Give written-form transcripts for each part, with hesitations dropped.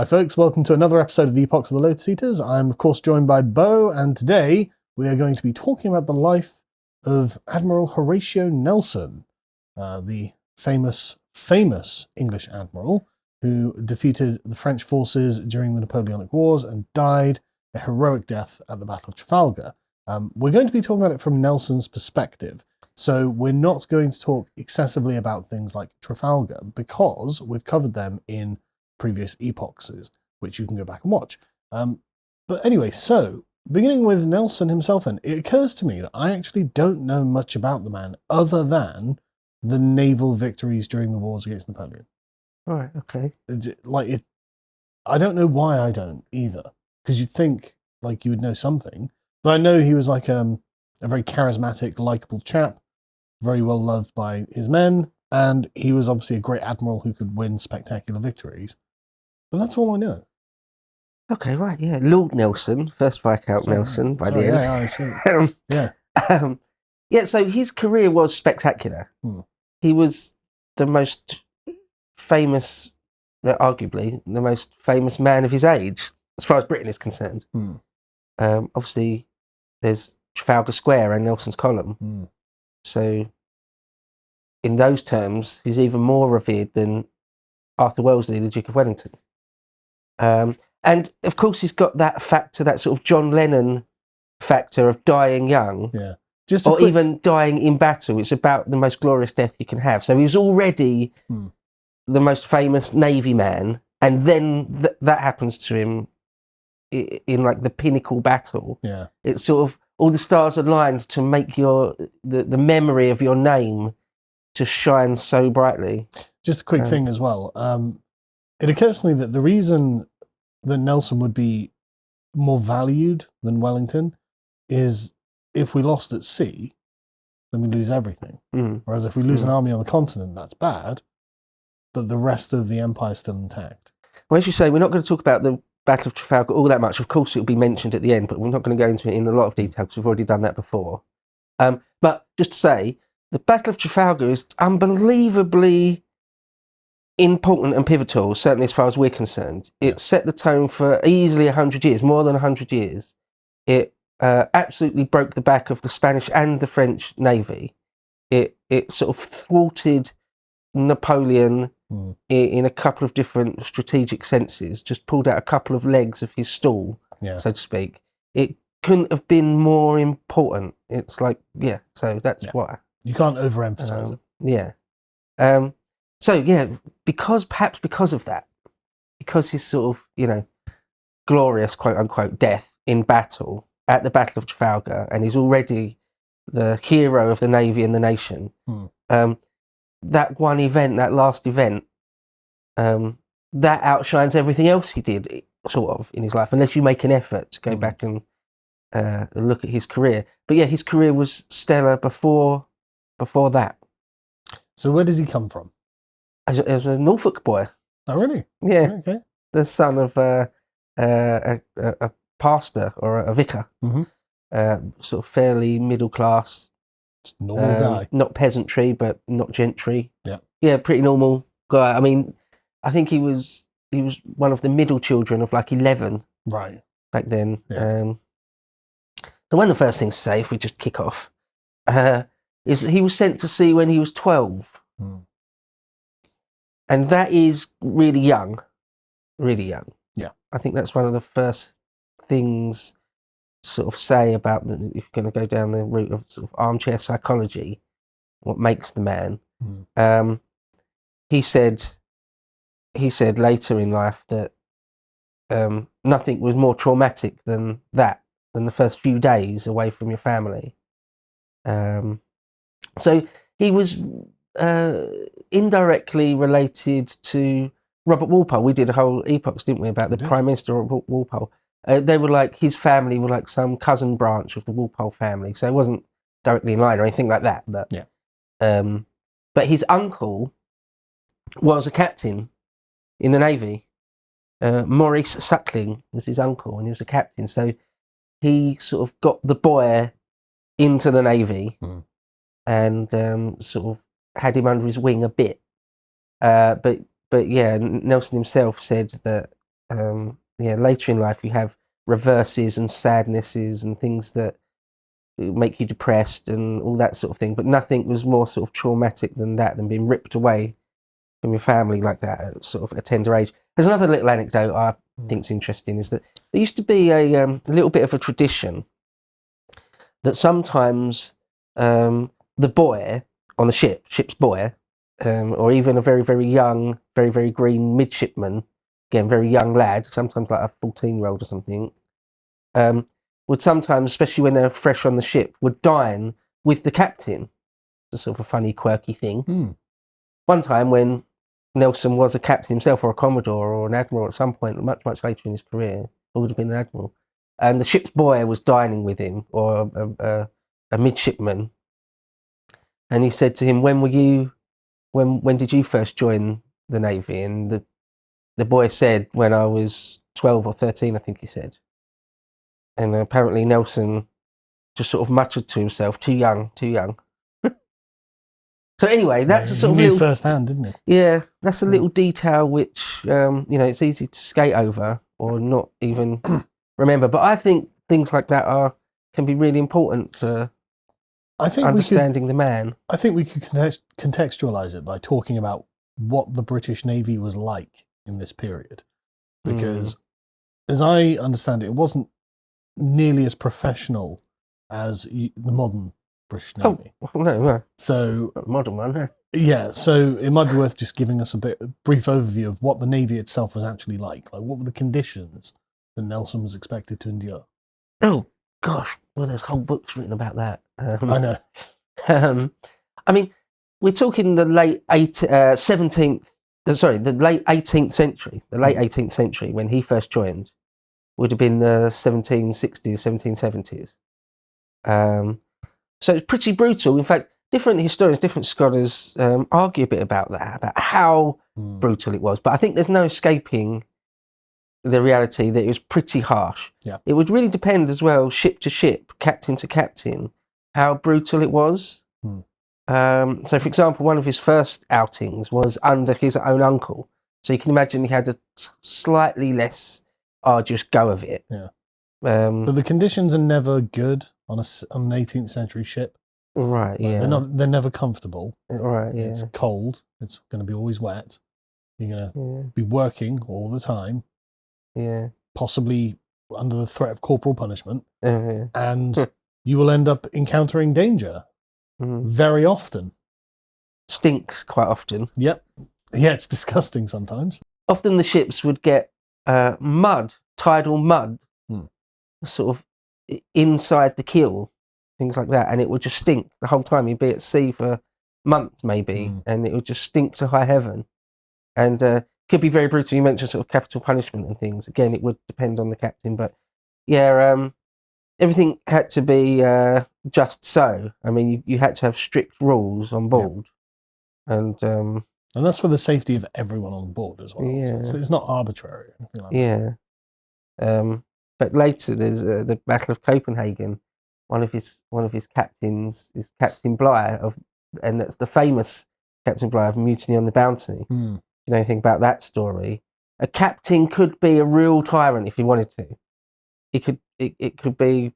Hi folks, welcome to another episode of the Epochs of the Lotus Eaters. I'm of course joined by Bo, and today we are going to be talking about the life of Admiral Horatio Nelson, the famous English admiral who defeated the French forces during the Napoleonic Wars and died a heroic death at the Battle of Trafalgar. We're going to be talking about it from Nelson's perspective, so we're not going to talk excessively about things like Trafalgar because we've covered them in previous epochs, which you can go back and watch. But anyway, so beginning with Nelson himself, then it occurs to me that I actually don't know much about the man other than the naval victories during the wars against Napoleon. Right. Okay. I don't know why I don't either, because you'd think like you would know something. But I know he was like a very charismatic, likable chap, very well loved by his men, and he was obviously a great admiral who could win spectacular victories. But that's all I know. Okay. Right. Yeah. Lord Nelson, first Viscount Nelson. By the end. Yeah. So his career was spectacular. He was the most famous, arguably the most famous man of his age, as far as Britain is concerned. Obviously, there's Trafalgar Square and Nelson's Column. So, in those terms, he's even more revered than Arthur Wellesley, the Duke of Wellington. And of course, he's got that factor, that sort of John Lennon factor of dying young, even dying in battle. It's about the most glorious death you can have. So he was already the most famous Navy man, and then that happens to him in like the pinnacle battle. Yeah, it's sort of all the stars aligned to make the memory of your name to shine so brightly. Just a quick thing as well. It occurs to me that the reason that Nelson would be more valued than Wellington is if we lost at sea, then we lose everything. Whereas if we lose an army on the continent, that's bad, but the rest of the empire is still intact. Well, as you say, we're not going to talk about the Battle of Trafalgar all that much. Of course, it will be mentioned at the end, but we're not going to go into it in a lot of detail because we've already done that before. But just to say, the Battle of Trafalgar is unbelievably important and pivotal, certainly as far as we're concerned. It set the tone for easily 100 years, more than 100 years. It absolutely broke the back of the Spanish and the French Navy. It sort of thwarted Napoleon in a couple of different strategic senses, just pulled out a couple of legs of his stool, so to speak. It couldn't have been more important. It's like, so that's why. You can't overemphasize it. Yeah. Perhaps because of that, because his sort of, glorious, quote unquote, death in battle at the Battle of Trafalgar, and he's already the hero of the Navy and the nation, that one event, that last event, that outshines everything else he did, sort of, in his life, unless you make an effort to go back and look at his career. But yeah, his career was stellar before that. So where does he come from? As a Norfolk boy. Oh, really? Yeah. Okay. The son of a pastor or a vicar. Sort of fairly middle class. Just normal guy. Not peasantry, but not gentry. Yeah. Yeah, pretty normal guy. I mean, I think he was one of the middle children of like 11. Right. Back then. Yeah. So one of the first things to say, if we just kick off, is that he was sent to sea when he was 12. And that is really young. Really young. Yeah. I think that's one of the first things sort of say about if you're going to go down the route of sort of armchair psychology, what makes the man. He said later in life that nothing was more traumatic than the first few days away from your family. So he was indirectly related to Robert Walpole. We did a whole epoch, didn't we, about the Prime Minister Robert Walpole. They were like, his family were like some cousin branch of the Walpole family, so it wasn't directly in line or anything like that. But his uncle was a captain in the Navy. Maurice Suckling was his uncle, and he was a captain. So he sort of got the boy into the Navy and sort of had him under his wing a bit. But yeah, Nelson himself said that later in life you have reverses and sadnesses and things that make you depressed and all that sort of thing. But nothing was more sort of traumatic than being ripped away from your family like that at sort of a tender age. There's another little anecdote I think's interesting, is that there used to be a little bit of a tradition that sometimes the boy on the ship's boy, or even a very, very young, very, very green midshipman, again, very young lad, sometimes like a 14-year-old or something, would sometimes, especially when they're fresh on the ship, would dine with the captain. It's a sort of a funny, quirky thing. One time when Nelson was a captain himself, or a commodore, or an admiral at some point, much, much later in his career, or would have been an admiral, and the ship's boy was dining with him, or a midshipman, and he said to him, when did you first join the Navy? And the boy said, when I was 12 or 13, I think he said. And apparently Nelson just sort of muttered to himself, too young. So anyway, that's a sort of little firsthand, didn't it? Yeah, that's a little detail which it's easy to skate over or not even remember. But I think things like that can be really important to understanding the man. I think we could contextualize it by talking about what the British Navy was like in this period, because as I understand it, it wasn't nearly as professional as the modern British Navy. Oh, no. So modern one, huh? Yeah, so it might be worth just giving us a brief overview of what the Navy itself was actually like. Like, what were the conditions that Nelson was expected to endure? Oh gosh, well, there's whole books written about that. I know. I mean, we're talking the late 18th century. The late 18th century, when he first joined, would have been the 1760s, 1770s. So it's pretty brutal. In fact, different historians, different scholars argue a bit about that, about how brutal it was. But I think there's no escaping the reality that it was pretty harsh. Yeah. It would really depend as well, ship to ship, captain to captain, how brutal it was. So, for example, one of his first outings was under his own uncle. So you can imagine he had a slightly less arduous go of it. Yeah. But the conditions are never good on an 18th century ship. Right, yeah. They're never comfortable. Right, yeah. It's cold. It's going to be always wet. You're going to be working all the time. Yeah. Possibly under the threat of corporal punishment. Yeah. And you will end up encountering danger very often. Stinks quite often. Yep. Yeah, it's disgusting sometimes. Often the ships would get mud, tidal mud, sort of inside the keel, things like that, and it would just stink the whole time. You'd be at sea for months maybe, and it would just stink to high heaven, and could be very brutal. You mentioned sort of capital punishment and things. Again, it would depend on the captain, but yeah, everything had to be just so. I mean, you had to have strict rules on board, and that's for the safety of everyone on board as well. Yeah. So it's not arbitrary. Or anything like that. But later, there's the Battle of Copenhagen. One of his captains is Captain Bligh and that's the famous Captain Bligh of Mutiny on the Bounty. You know anything about that story? A captain could be a real tyrant if he wanted to. It could be,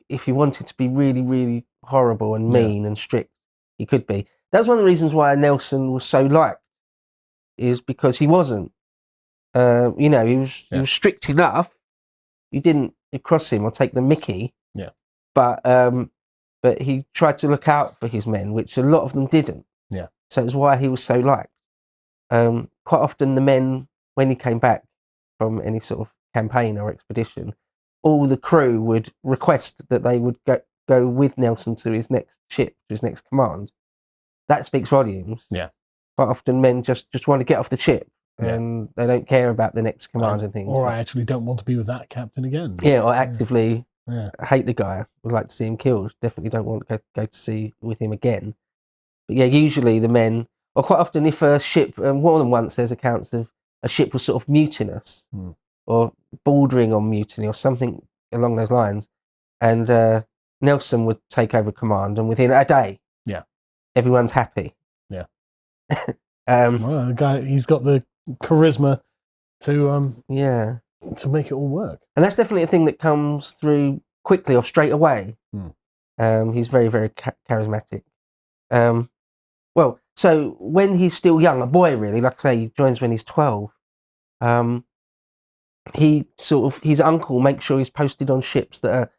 if he wanted to be really, really horrible and mean and strict, he could be. That was one of the reasons why Nelson was so liked, is because he wasn't. He was strict enough. You didn't cross him or take the mickey. Yeah. But he tried to look out for his men, which a lot of them didn't. Yeah. So it's why he was so liked. Quite often the men, when he came back from any sort of campaign or expedition, all the crew would request that they would go with Nelson to his next ship, to his next command. That speaks volumes. Yeah. Quite often men just want to get off the ship. And they don't care about the next command and things. Or I actually don't want to be with that captain again. Yeah, or actively hate the guy. Would like to see him killed. Definitely don't want to go to sea with him again. But yeah, usually the men, or quite often if a ship, more than once there's accounts of a ship was sort of mutinous or bordering on mutiny or something along those lines. And Nelson would take over command, and within a day, everyone's happy. Yeah. Well, the guy, he's got the charisma to make it all work. And that's definitely a thing that comes through quickly or straight away. He's very, very charismatic. Well, so when he's still young, a boy really, like I say, he joins when he's 12. His uncle makes sure he's posted on ships that are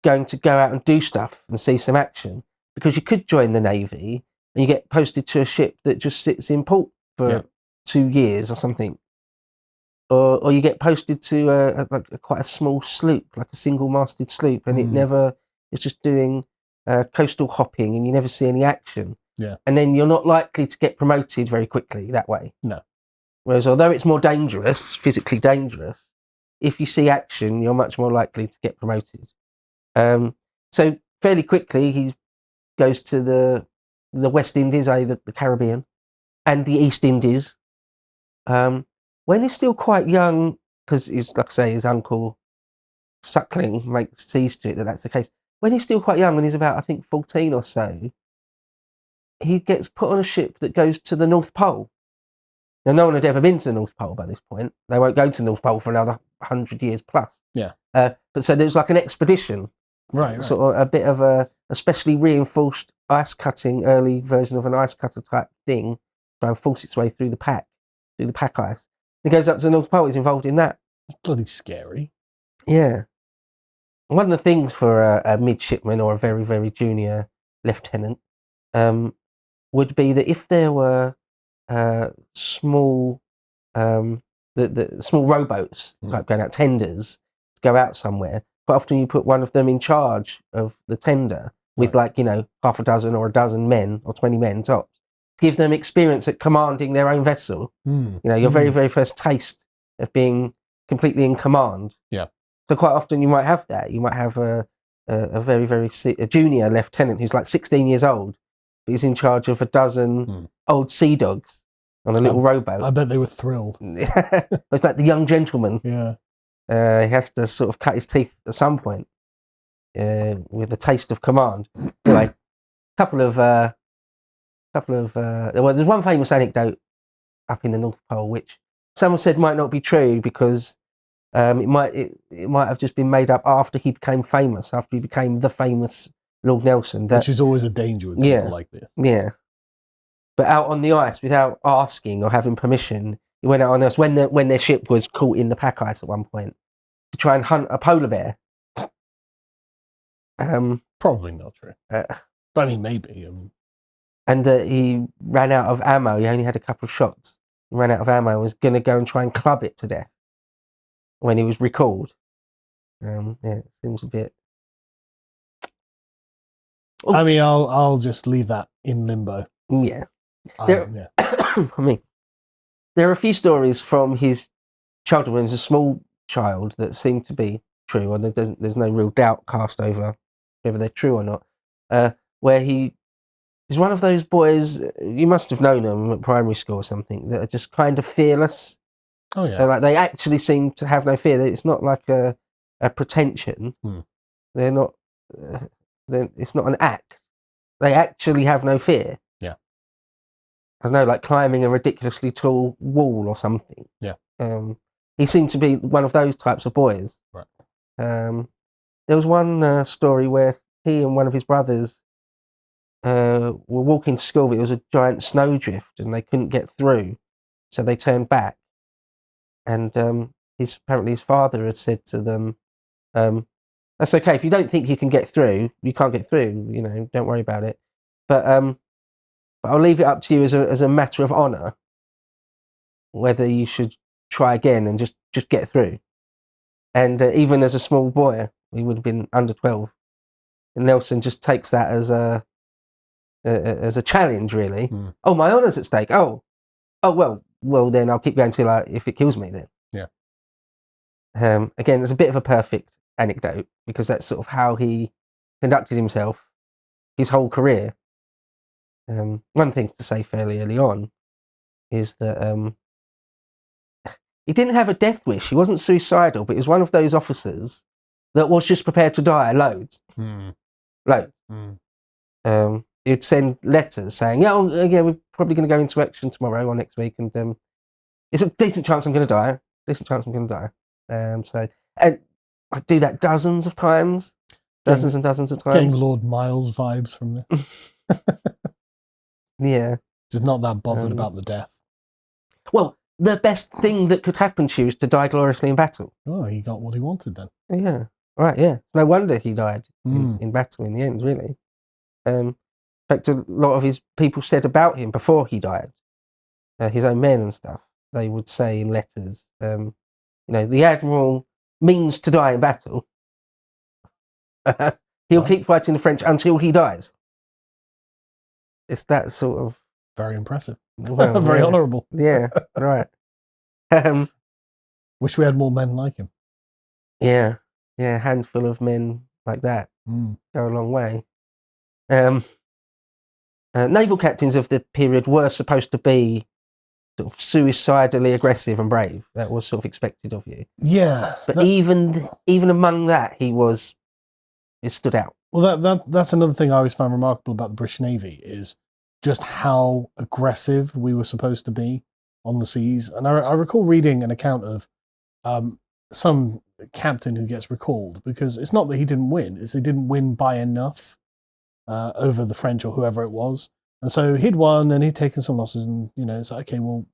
going to go out and do stuff and see some action, because you could join the Navy and you get posted to a ship that just sits in port for 2 years or something, or you get posted to quite a small sloop, like a single-masted sloop, and it's just doing coastal hopping, and you never see any action. And then you're not likely to get promoted very quickly that way. No. Whereas although it's more dangerous, physically dangerous, if you see action, you're much more likely to get promoted. So fairly quickly, he goes to the West Indies, the Caribbean, and the East Indies. When he's still quite young, because like I say, his uncle Suckling sees to it that's the case. When he's still quite young, when he's about, I think, 14 or so, he gets put on a ship that goes to the North Pole. Now, no one had ever been to the North Pole by this point. They won't go to the North Pole for another 100 years plus. But so there's like an expedition. Right. Sort of a bit of a specially reinforced ice cutting, early version of an ice cutter type thing, try and force its way through the pack ice. He goes up to the North Pole, he's involved in that. It's bloody scary. Yeah. One of the things for a midshipman or a very, very junior lieutenant would be that if there were small the small rowboats, like going out tenders, to go out somewhere, quite often you put one of them in charge of the tender with half a dozen or a dozen men or 20 men tops. Give them experience at commanding their own vessel. Your very, very first taste of being completely in command. So quite often you might have that. You might have a very, very junior lieutenant who's like 16 years old, but he's in charge of a dozen old sea dogs on a little rowboat. I bet they were thrilled. It's like the young gentleman. He has to sort of cut his teeth at some point with the taste of command. Anyway, well, there's one famous anecdote up in the North Pole which someone said might not be true, because it might have just been made up after he became famous, after he became the famous Lord Nelson. Which is always a danger with people like this. Yeah. But out on the ice, without asking or having permission, he went out on the ice when their ship was caught in the pack ice at one point to try and hunt a polar bear. Probably not true. I mean, maybe. And he ran out of ammo. He only had a couple of shots. He ran out of ammo and was going to go and try and club it to death when he was recalled. It seems a bit... I mean, I'll just leave that in limbo. Yeah. I mean, there are a few stories from his childhood when he was a small child that seem to be true, and there's no real doubt cast over whether they're true or not, where he is one of those boys, you must have known them at primary school or something, that are just kind of fearless. Oh, yeah. Like they actually seem to have no fear. It's not like a pretension. They're not... it's not an act. They actually have no fear. Yeah. I don't know, like climbing a ridiculously tall wall or something. Yeah. He seemed to be one of those types of boys. Right. There was one story where he and one of his brothers were walking to school, but it was a giant snowdrift and they couldn't get through, so they turned back. And apparently his father had said to them, that's okay, if you don't think you can get through, you can't get through, don't worry about it. But I'll leave it up to you as a matter of honour whether you should try again and just get through. And even as a small boy, he would have been under 12, and Nelson just takes that as a challenge, really. Oh, my honour's at stake. Oh, well, then I'll keep going till if it kills me then. Yeah. Again, it's a bit of a perfect anecdote, because that's sort of how he conducted himself his whole career. One thing to say fairly early on is that he didn't have a death wish. He wasn't suicidal, but he was one of those officers that was just prepared to die loads. Loads. He'd send letters saying, we're probably going to go into action tomorrow or next week, and it's a decent chance I'm going to die. decent chance I'm going to die. So, and I do that dozens of times. Dozens and dozens of times. Getting Lord Miles vibes from this. Yeah. Just not that bothered about the death. Well, the best thing that could happen to you is to die gloriously in battle. Oh, he got what he wanted then. Yeah. Right, yeah. No wonder he died in battle in the end, really. In fact, a lot of his people said about him before he died, his own men and stuff, they would say in letters, the Admiral means to die in battle. He'll keep fighting the French until he dies. It's that sort of... Very impressive. Well, very honourable. Yeah, right. Wish we had more men like him. Yeah, a handful of men like that go a long way. Naval captains of the period were supposed to be sort of suicidally aggressive and brave. That was sort of expected of you. Yeah. But even among that, it stood out. Well, that's another thing I always found remarkable about the British Navy is just how aggressive we were supposed to be on the seas. And I recall reading an account of some captain who gets recalled because it's not that he didn't win, it's he didn't win by enough over the French or whoever it was. And so he'd won and he'd taken some losses and, it's like, okay, well,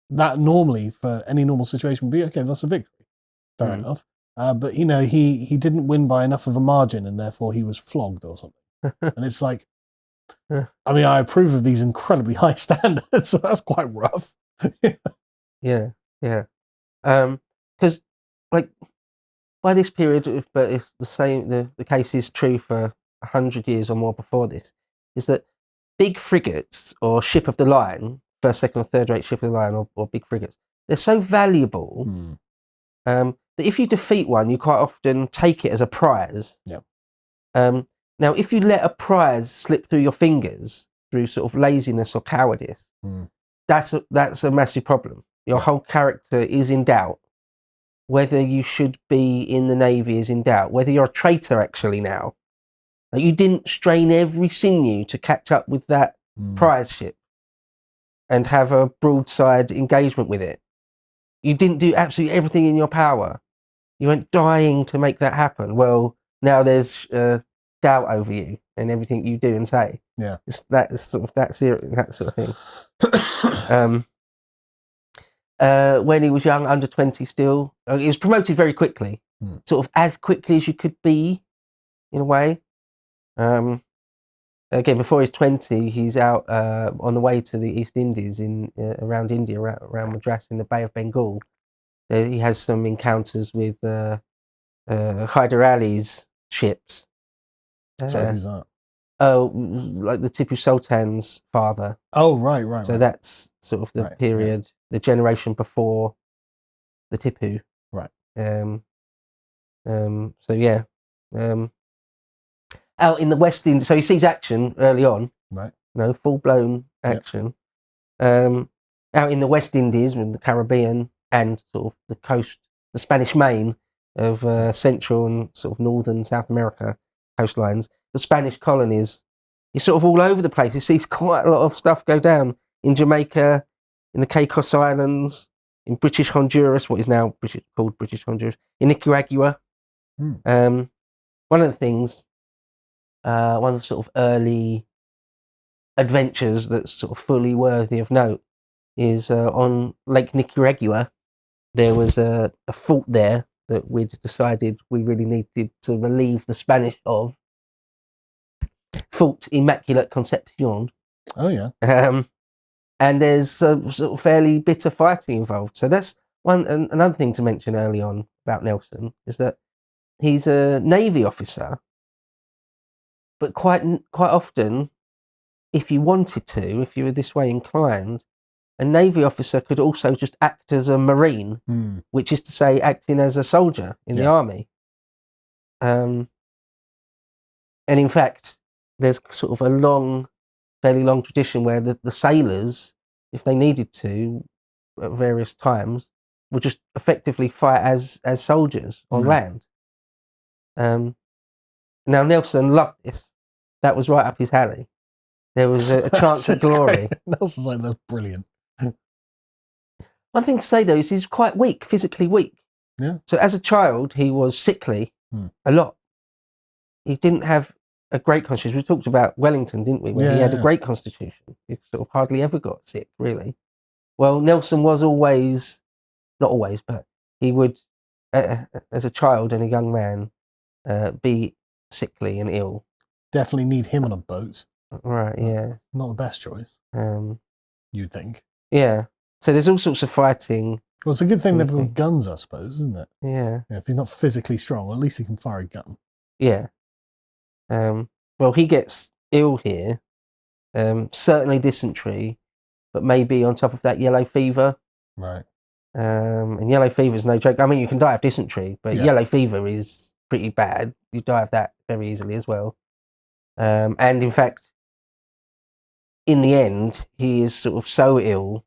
that normally for any normal situation would be, okay, that's a victory. Fair enough. But, he didn't win by enough of a margin and therefore he was flogged or something. And it's like, I mean, I approve of these incredibly high standards, so that's quite rough. Yeah. Because, by this period, but it's the same, the case is true for 100 years or more before this, is that big frigates or ship of the line, first, second, or third rate ship of the line or big frigates, they're so valuable that if you defeat one, you quite often take it as a prize. Yeah. Now, if you let a prize slip through your fingers through sort of laziness or cowardice, that's a massive problem. Your whole character is in doubt. Whether you should be in the Navy is in doubt. Whether you're a traitor actually now. You didn't strain every sinew to catch up with that prize ship and have a broadside engagement with it. You didn't do absolutely everything in your power. You weren't dying to make that happen. Well, now there's doubt over you and everything you do and say. Yeah, that sort of thing. When he was young, under 20 still, he was promoted very quickly, sort of as quickly as you could be, in a way. Again, before he's 20, he's out on the way to the East Indies around India, around Madras in the Bay of Bengal. He has some encounters with Hyder Ali's ships. Sorry, who's that? Oh, like the Tipu Sultan's father. Oh, right. So that's sort of the period, the generation before the Tipu. Right. So yeah. Out in the West Indies, so he sees action early on. Right. Full blown action. Out in the West Indies, with the Caribbean and sort of the coast, the Spanish Main of Central and sort of Northern South America coastlines. The Spanish colonies, he's sort of all over the place. He sees quite a lot of stuff go down in Jamaica, in the Caicos Islands, in British Honduras, what is now called British Honduras, in Nicaragua. One of the things, one of the sort of early adventures that's sort of fully worthy of note is on Lake Nicaragua. There was a fort there that we'd decided we really needed to relieve the Spanish of. Fort Immaculate Concepcion. Oh, yeah. And there's sort of fairly bitter fighting involved. So that's another thing to mention early on about Nelson is that he's a Navy officer, but quite often, if you wanted to, if you were this way inclined, a Navy officer could also just act as a Marine, which is to say acting as a soldier in the army. And in fact, there's sort of a fairly long tradition where the sailors, if they needed to, at various times, would just effectively fight as soldiers on land. Now, Nelson loved this. That was right up his alley. There was a chance of glory. Nelson's like, that's brilliant. One thing to say though is he's quite weak, physically weak. Yeah. So as a child, he was sickly a lot. He didn't have a great constitution. We talked about Wellington, didn't we? Where he had a great constitution. He sort of hardly ever got sick, really. Well, Nelson was always, not always, but he would, as a child and a young man, be sickly and ill. Definitely need him on a boat. Right, yeah. Not the best choice, you'd think. Yeah. So there's all sorts of fighting. Well, it's a good thing they've got guns, I suppose, isn't it? Yeah. If he's not physically strong, well, at least he can fire a gun. Yeah. Well, he gets ill here. Certainly dysentery, but maybe on top of that, yellow fever. Right. And yellow fever is no joke. I mean, you can die of dysentery, but yellow fever is pretty bad. You die of that very easily as well. And in fact, in the end, he is sort of so ill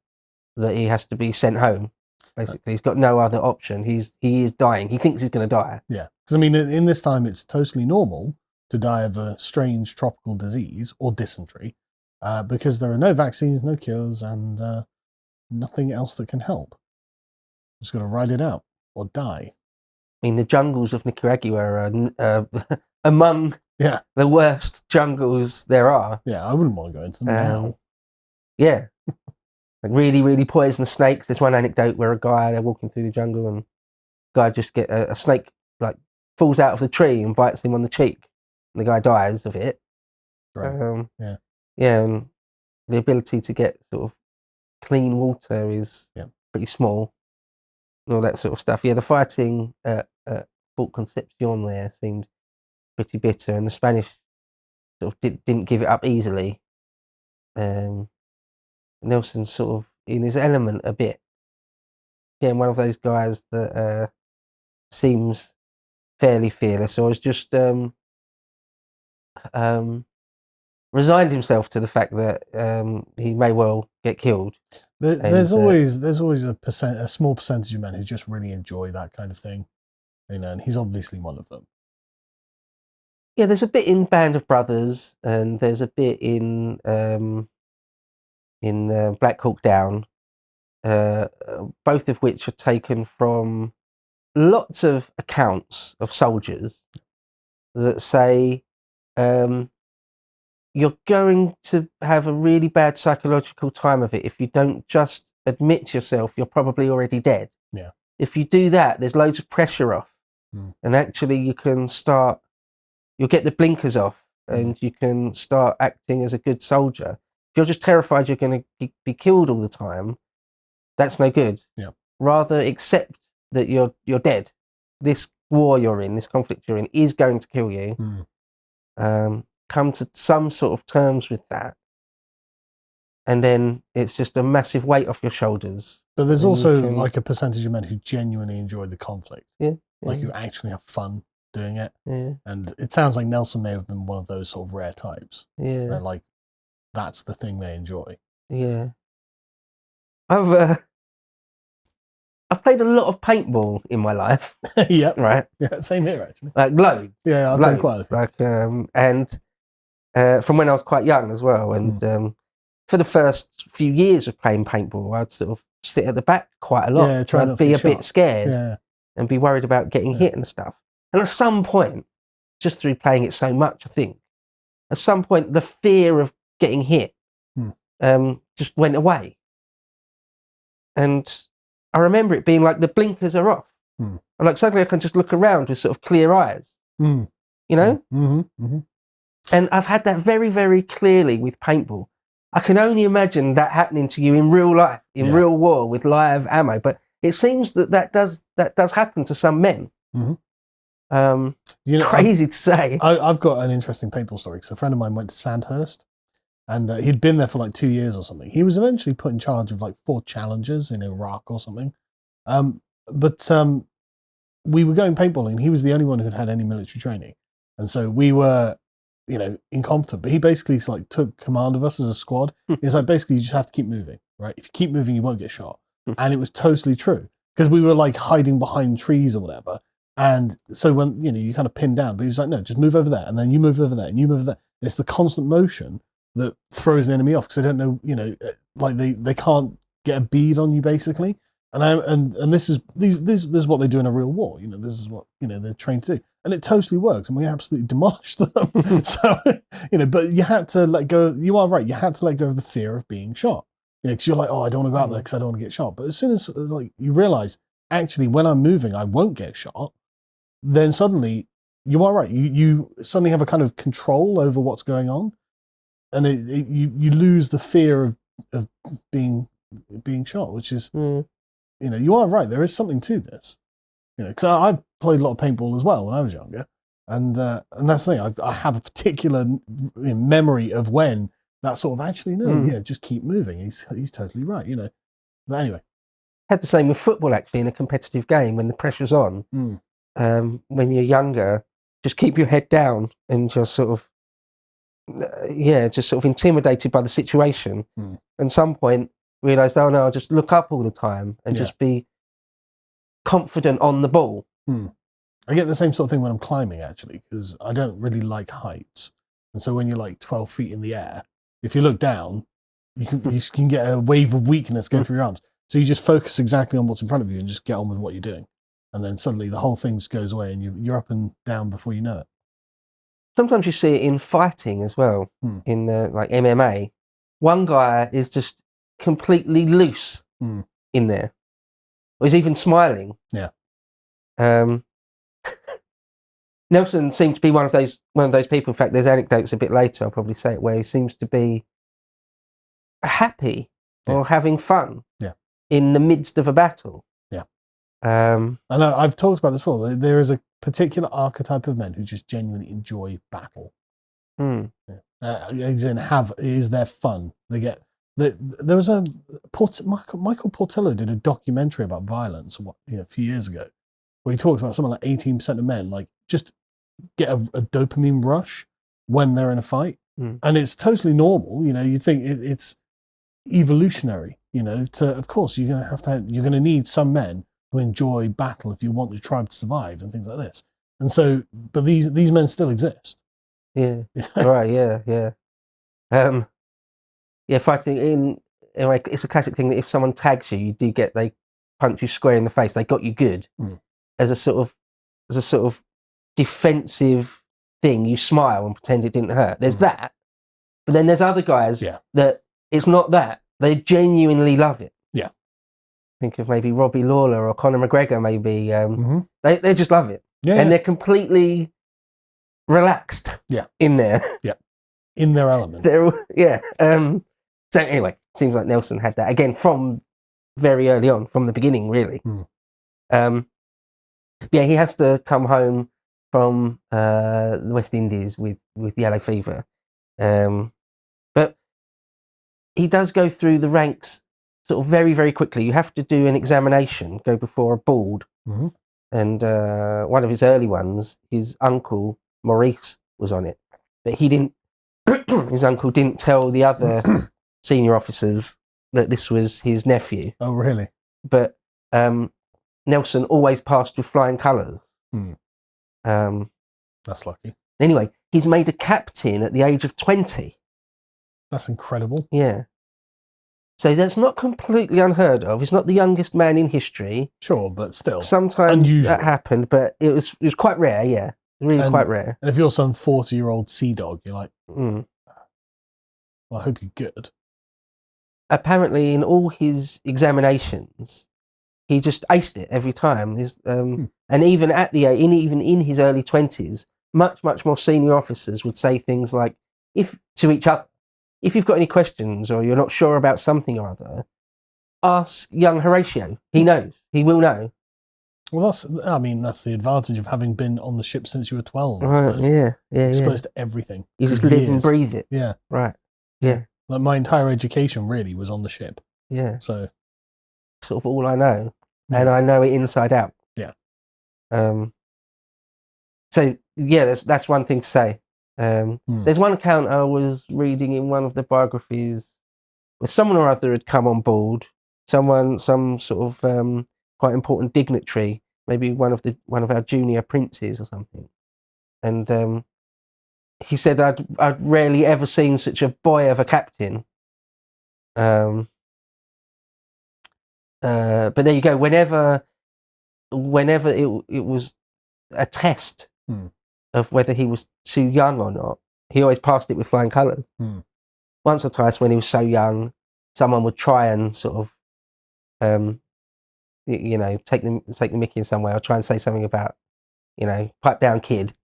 that he has to be sent home. Basically, he's got no other option. He is dying. He thinks he's going to die. Yeah, because I mean, in this time, it's totally normal to die of a strange tropical disease or dysentery, because there are no vaccines, no cures, and nothing else that can help. Just got to ride it out or die. I mean, the jungles of Nicaragua are among the worst jungles there are. Yeah, I wouldn't want to go into them now. Yeah. Like really, really poisonous snakes. There's one anecdote where they're walking through the jungle and a guy just a snake like falls out of the tree and bites him on the cheek. And the guy dies of it. Right. Yeah, and the ability to get sort of clean water is pretty small. And all that sort of stuff. Yeah, the fighting at Fort Concepcion there seemed pretty bitter, and the Spanish sort of didn't give it up easily. Nelson's sort of in his element a bit. Yeah, one of those guys that seems fairly fearless, or has just resigned himself to the fact that he may well get killed. There's always a small percentage of men who just really enjoy that kind of thing, and he's obviously one of them. Yeah, there's a bit in Band of Brothers, and there's a bit in Black Hawk Down, both of which are taken from lots of accounts of soldiers that say you're going to have a really bad psychological time of it if you don't just admit to yourself you're probably already dead. Yeah. If you do that, there's loads of pressure off, and actually you'll get the blinkers off, and you can start acting as a good soldier. If you're just terrified you're going to be killed all the time, that's no good. Yeah. Rather accept that you're dead. This war you're in, this conflict you're in, is going to kill you. Come to some sort of terms with that, and then it's just a massive weight off your shoulders. But there's also like a percentage of men who genuinely enjoy the conflict. Yeah. Like who actually have fun doing it. Yeah. And it sounds like Nelson may have been one of those sort of rare types. Yeah. Where, like, that's the thing they enjoy. Yeah. I've played a lot of paintball in my life. Yep. Right. Yeah, same here actually. Like loads. Yeah, I've done quite a few. Like and from when I was quite young as well. And for the first few years of playing paintball, I'd sort of sit at the back quite a lot. Yeah, try not to be get a bit scared. Yeah. And be worried about getting hit and stuff. And at some point, just through playing it so much, I think, at some point the fear of getting hit just went away. And I remember it being like the blinkers are off. And like suddenly I can just look around with sort of clear eyes. You know? And I've had that very, very clearly with paintball. I can only imagine that happening to you in real life, in real war with live ammo. But it seems that does happen to some men. Crazy to say. I've got an interesting paintball story because a friend of mine went to Sandhurst, and he'd been there for like 2 years or something. He was eventually put in charge of like 4 challenges in Iraq or something. But we were going paintballing, and he was the only one who'd had any military training, and so we were, incompetent. But he basically like took command of us as a squad. He's like, basically, you just have to keep moving, right? If you keep moving, you won't get shot. And it was totally true because we were like hiding behind trees or whatever. And so when, you kind of pinned down, but he was like, no, just move over there. And then you move over there and you move over there. And it's the constant motion that throws the enemy off because they don't know, like they can't get a bead on you basically. And this is what they do in a real war. This is what they're trained to do, and it totally works. And we absolutely demolished them. So but you had to let go. You are right. You had to let go of the fear of being shot. Because you're like, oh, I don't want to go out there because I don't want to get shot. But as soon as you realize, actually, when I'm moving, I won't get shot. Then suddenly, you are right. You suddenly have a kind of control over what's going on, and you lose the fear of being shot, which is, you are right. There is something to this, because I played a lot of paintball as well when I was younger, and that's the thing. I have a particular memory of when that sort of actually just keep moving. He's totally right, But anyway, had the same with football actually in a competitive game when the pressure's on. When you're younger, just keep your head down and just sort of intimidated by the situation. And some point realised, oh no, I'll just look up all the time and just be confident on the ball. I get the same sort of thing when I'm climbing actually, because I don't really like heights. And so when you're like 12 feet in the air, if you look down, you can get a wave of weakness go through your arms. So you just focus exactly on what's in front of you and just get on with what you're doing. And then suddenly the whole thing just goes away and you're up and down before you know it. Sometimes you see it in fighting as well, in like MMA. One guy is just completely loose in there. Or he's even smiling. Yeah. Nelson seemed to be one of those people. In fact, there's anecdotes a bit later, I'll probably say it, where he seems to be happy or having fun in the midst of a battle. Yeah. I know I've talked about this before. There is a particular archetype of men who just genuinely enjoy battle. Is their fun. They get there was Michael Portillo did a documentary about violence a few years ago, where he talks about something like 18% of men just get a dopamine rush when they're in a fight, and it's totally normal. You think it's evolutionary. Of course you're going to need some men who enjoy battle if you want your tribe to survive and things like this. And so, but these men still exist. Yeah. Right. Yeah. Fighting it's a classic thing that if someone tags you, they punch you square in the face. They got you good as a sort of defensive thing. You smile and pretend it didn't hurt. There's that, but then there's other guys that it's not that. They genuinely love it. Yeah. Think of maybe Robbie Lawler or Conor McGregor. Maybe they just love it. They're completely relaxed. Yeah. In there. Yeah. In their element. So anyway, seems like Nelson had that again from very early on, from the beginning, really. He has to come home from the West Indies with yellow fever, but he does go through the ranks sort of very, very quickly. You have to do an examination, go before a board, and one of his early ones, his uncle Maurice was on it, but he didn't. His uncle didn't tell the other senior officers that this was his nephew. Oh, really? But Nelson always passed with flying colours. That's lucky. Anyway, he's made a captain at the age of 20. That's incredible. Yeah. So that's not completely unheard of. He's not the youngest man in history. Sure, but still. Sometimes unusual. That happened, but it was quite rare, yeah. Really quite rare. And if you're some 40-year-old sea dog, you're like, well, I hope you're good. Apparently, in all his examinations, he just aced it every time. And even even in his early 20s, much more senior officers would say things like, to each other, if you've got any questions or you're not sure about something or other, ask young Horatio. He knows. He will know. Well, that's the advantage of having been on the ship since you were 12. I suppose. Yeah. Exposed to everything. You just live and breathe it. Yeah. Right. Yeah. Like my entire education really was on the ship. Yeah. So, sort of all I know, and I know it inside out. Yeah. So yeah, that's one thing to say. There's one account I was reading in one of the biographies where someone or other had come on board. Some sort of quite important dignitary, maybe one of our junior princes or something, and he said I'd rarely ever seen such a boy of a captain. But there you go. Whenever it was a test of whether he was too young or not, he always passed it with flying colours. Once or twice when he was so young, someone would try and sort of, take the mickey in some way, or try and say something about, pipe down kid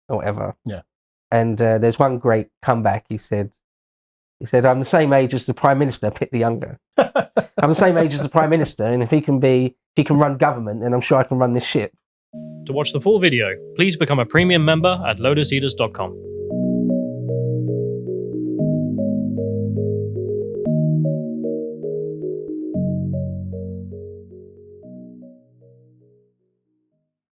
or whatever. Yeah. And there's one great comeback. He said, I'm the same age as the Prime Minister, pick the younger. I'm the same age as the Prime Minister, and if he can run government, then I'm sure I can run this ship. To watch the full video, please become a premium member at lotuseaters.com.